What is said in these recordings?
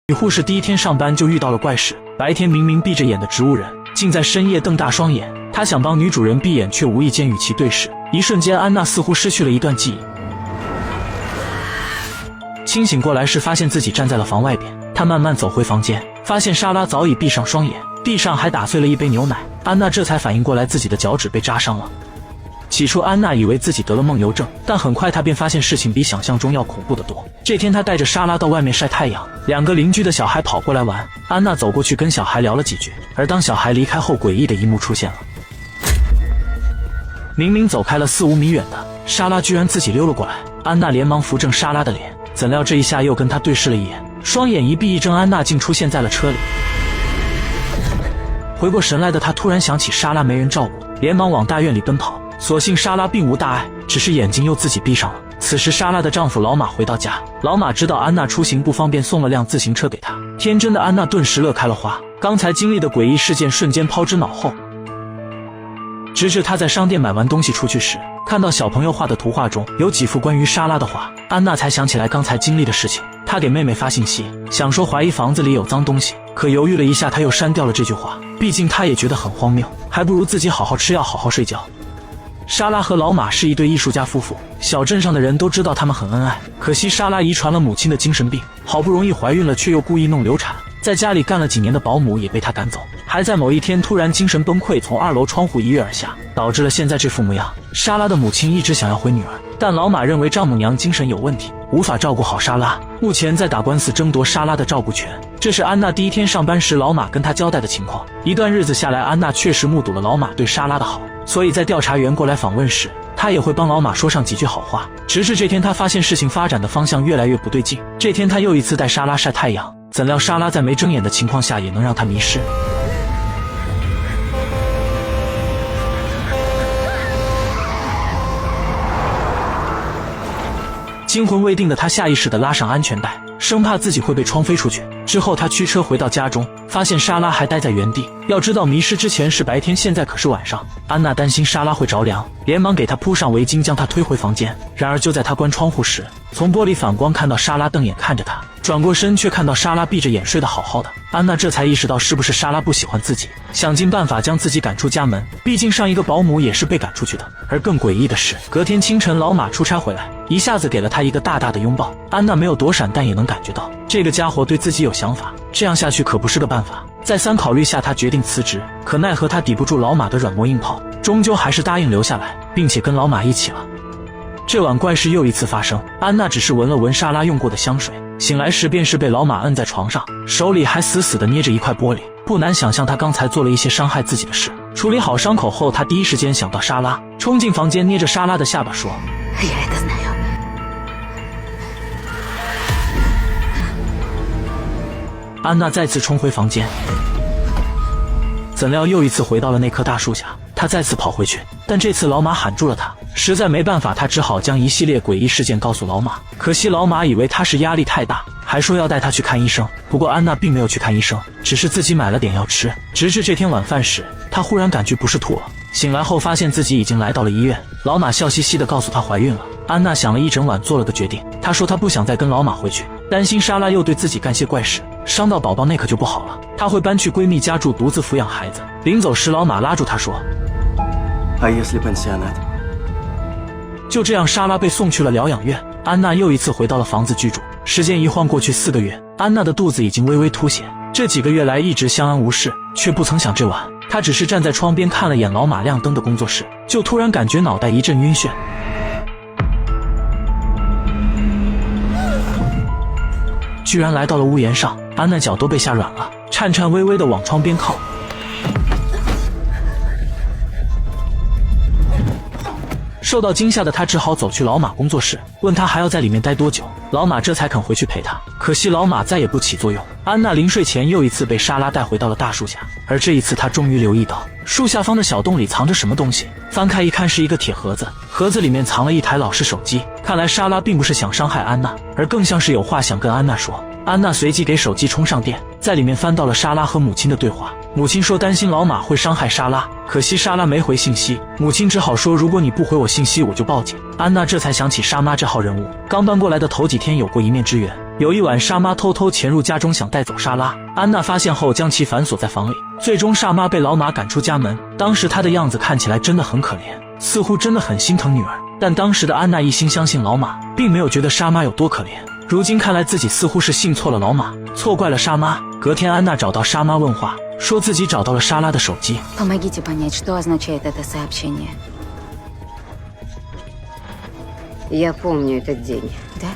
女护士第一天上班就遇到了怪事，白天明明闭着眼的植物人，竟在深夜瞪大双眼。她想帮女主人闭眼，却无意间与其对视，一瞬间安娜似乎失去了一段记忆。清醒过来时，发现自己站在了房外边。她慢慢走回房间，发现莎拉早已闭上双眼，地上还打碎了一杯牛奶。安娜这才反应过来自己的脚趾被扎伤了。起初安娜以为自己得了梦游症，但很快她便发现事情比想象中要恐怖得多。这天她带着莎拉到外面晒太阳，两个邻居的小孩跑过来玩，安娜走过去跟小孩聊了几句，而当小孩离开后，诡异的一幕出现了。明明走开了4、5米远的莎拉居然自己溜了过来，安娜连忙扶正莎拉的脸，怎料这一下又跟她对视了一眼，双眼一闭一睁，安娜竟出现在了车里。回过神来的她突然想起莎拉没人照顾，连忙往大院里奔跑。所幸莎拉并无大碍，只是眼睛又自己闭上了。此时莎拉的丈夫老马回到家，老马知道安娜出行不方便，送了辆自行车给她。天真的安娜顿时乐开了花，刚才经历的诡异事件瞬间抛之脑后。直至她在商店买完东西出去时，看到小朋友画的图画中有几幅关于莎拉的画，安娜才想起来刚才经历的事情。她给妹妹发信息，想说怀疑房子里有脏东西，可犹豫了一下，她又删掉了这句话，毕竟她也觉得很荒谬，还不如自己好好吃药好好睡觉。莎拉和老马是一对艺术家夫妇，小镇上的人都知道他们很恩爱，可惜莎拉遗传了母亲的精神病，好不容易怀孕了，却又故意弄流产，在家里干了几年的保姆也被她赶走，还在某一天突然精神崩溃，从2楼窗户一跃而下，导致了现在这副模样。莎拉的母亲一直想要回女儿，但老马认为丈母娘精神有问题，无法照顾好莎拉，目前在打官司争夺莎拉的照顾权。这是安娜第一天上班时老马跟她交代的情况。一段日子下来，安娜确实目睹了老马对莎拉的好，所以在调查员过来访问时，她也会帮老马说上几句好话。直至这天，她发现事情发展的方向越来越不对劲。这天她又一次带莎拉晒太阳，怎料莎拉在没睁眼的情况下也能让她迷失。惊魂未定的她下意识地拉上安全带，生怕自己会被窗飞出去。之后她驱车回到家中，发现莎拉还待在原地。要知道迷失之前是白天，现在可是晚上。安娜担心莎拉会着凉，连忙给她铺上围巾，将她推回房间。然而就在她关窗户时，从玻璃反光看到莎拉瞪眼看着她，转过身却看到莎拉闭着眼睡得好好的。安娜这才意识到是不是莎拉不喜欢自己，想尽办法将自己赶出家门，毕竟上一个保姆也是被赶出去的。而更诡异的是，隔天清晨老马出差回来，一下子给了她一个大大的拥抱。安娜没有躲闪，但也能感觉到这个家伙对自己有想法，这样下去可不是个办法。再三考虑下，她决定辞职，可奈何她抵不住老马的软磨硬泡，终究还是答应留下来，并且跟老马一起了。这晚怪事又一次发生，安娜只是闻了闻莎拉用过的香水，醒来时便是被老马摁在床上，手里还死死地捏着一块玻璃。不难想象他刚才做了一些伤害自己的事。处理好伤口后，他第一时间想到莎拉，冲进房间捏着莎拉的下巴说：安娜再次冲回房间，怎料又一次回到了那棵大树下。她再次跑回去，但这次老马喊住了她，实在没办法，她只好将一系列诡异事件告诉老马。可惜老马以为她是压力太大，还说要带她去看医生。不过安娜并没有去看医生，只是自己买了点药吃。直至这天晚饭时，她忽然感觉不是吐了，醒来后发现自己已经来到了医院。老马笑嘻嘻地告诉她怀孕了。安娜想了一整晚，做了个决定。她说她不想再跟老马回去，担心莎拉又对自己干些怪事，伤到宝宝那可就不好了。她会搬去闺蜜家住，独自抚养孩子。临走时，老马拉住她说：就这样，莎拉被送去了疗养院。安娜又一次回到了房子居住。时间一晃过去4个月，安娜的肚子已经微微凸显。这几个月来一直相安无事，却不曾想这晚，她只是站在窗边看了眼老马亮灯的工作室，就突然感觉脑袋一阵晕眩，居然来到了屋檐上。安娜脚都被吓软了，颤颤巍巍地往窗边靠。受到惊吓的他只好走去老马工作室，问他还要在里面待多久。老马这才肯回去陪他，可惜老马再也不起作用。安娜临睡前又一次被莎拉带回到了大树下，而这一次她终于留意到树下方的小洞里藏着什么东西。翻开一看，是一个铁盒子，盒子里面藏了一台老式手机。看来莎拉并不是想伤害安娜，而更像是有话想跟安娜说。安娜随即给手机充上电，在里面翻到了莎拉和母亲的对话。母亲说担心老马会伤害莎拉，可惜莎拉没回信息，母亲只好说如果你不回我信息我就报警。安娜这才想起莎妈这号人物，刚搬过来的头几天有过一面之缘，有一晚，莎妈偷偷潜入家中想带走莎拉，安娜发现后将其反锁在房里，最终莎妈被老马赶出家门。当时她的样子看起来真的很可怜，似乎真的很心疼女儿。但当时的安娜一心相信老马，并没有觉得莎妈有多可怜。如今看来自己似乎是信错了老马，错怪了莎妈。隔天安娜找到莎妈问话，说自己找到了莎拉的手机。Помогите понять, что означает это сообщение. Я помню этот день. Да?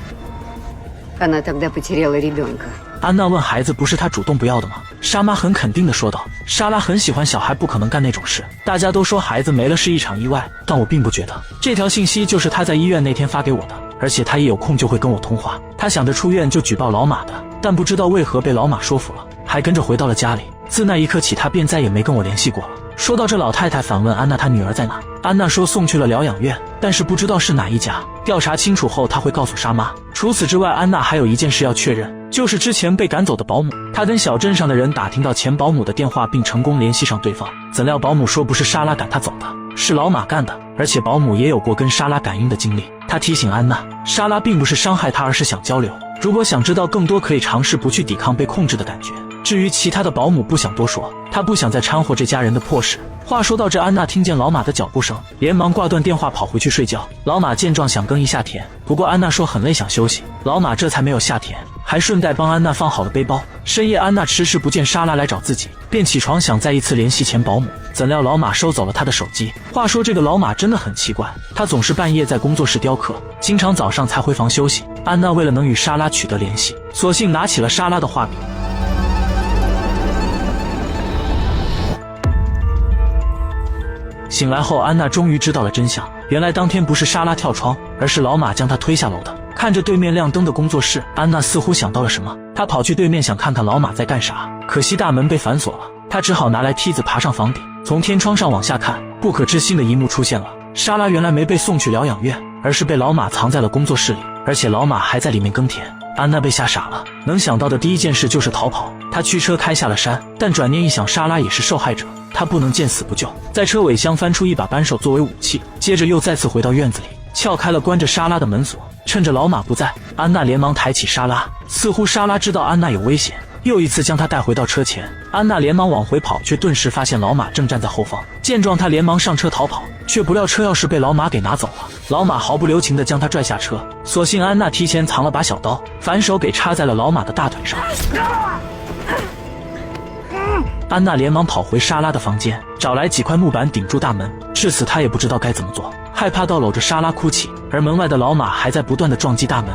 Она тогда потеряла ребенка. 安娜问孩子不是她主动不要的吗？莎妈很肯定地说道，莎拉很喜欢小孩，不可能干那种事。大家都说孩子没了是一场意外，但我并不觉得。这条信息就是她在医院那天发给我的，而且她一有空就会跟我通话。她想着出院就举报老马的，但不知道为何被老马说服了，还跟着回到了家里。自那一刻起，她便再也没跟我联系过了。说到这，老太太反问安娜她女儿在哪。安娜说送去了疗养院，但是不知道是哪一家。调查清楚后，她会告诉莎妈。除此之外，安娜还有一件事要确认，就是之前被赶走的保姆。她跟小镇上的人打听到前保姆的电话，并成功联系上对方。怎料保姆说不是莎拉赶她走的，是老马干的，而且保姆也有过跟莎拉感应的经历。她提醒安娜，莎拉并不是伤害她，而是想交流。如果想知道更多，可以尝试不去抵抗被控制的感觉。至于其他的，保姆不想多说，她不想再掺和这家人的破事。话说到这，安娜听见老马的脚步声，连忙挂断电话跑回去睡觉。老马见状想耕一下田，不过安娜说很累想休息，老马这才没有下田，还顺带帮安娜放好了背包。深夜安娜迟迟不见莎拉来找自己，便起床想再一次联系前保姆，怎料老马收走了她的手机。话说这个老马真的很奇怪，他总是半夜在工作室雕刻，经常早上才回房休息。安娜为了能与莎拉取得联系，索性拿起了莎拉的画笔。醒来后，安娜终于知道了真相。原来当天不是莎拉跳窗，而是老马将她推下楼的。看着对面亮灯的工作室，安娜似乎想到了什么，她跑去对面想看看老马在干啥，可惜大门被反锁了，她只好拿来梯子爬上房顶，从天窗上往下看。不可置信的一幕出现了，莎拉原来没被送去疗养院，而是被老马藏在了工作室里，而且老马还在里面耕田。安娜被吓傻了，能想到的第一件事就是逃跑。她驱车开下了山，但转念一想，莎拉也是受害者，她不能见死不救。在车尾箱翻出一把扳手作为武器，接着又再次回到院子里，撬开了关着莎拉的门锁。趁着老马不在，安娜连忙抬起莎拉，似乎莎拉知道安娜有危险，又一次将她带回到车前。安娜连忙往回跑，却顿时发现老马正站在后方。见状，她连忙上车逃跑，却不料车钥匙被老马给拿走了。老马毫不留情地将她拽下车，所幸安娜提前藏了把小刀，反手给插在了老马的大腿上。安娜连忙跑回莎拉的房间，找来几块木板顶住大门。至此，她也不知道该怎么做，害怕到搂着莎拉哭泣，而门外的老马还在不断地撞击大门。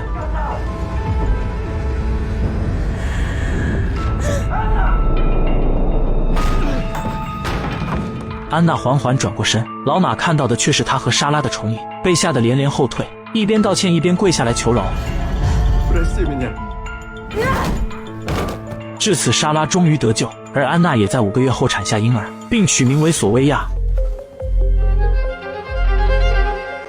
安娜缓缓转过身，老马看到的却是她和莎拉的重影，被吓得连连后退，一边道歉一边跪下来求饶。至此，莎拉终于得救，而安娜也在5个月后产下婴儿，并取名为索维亚。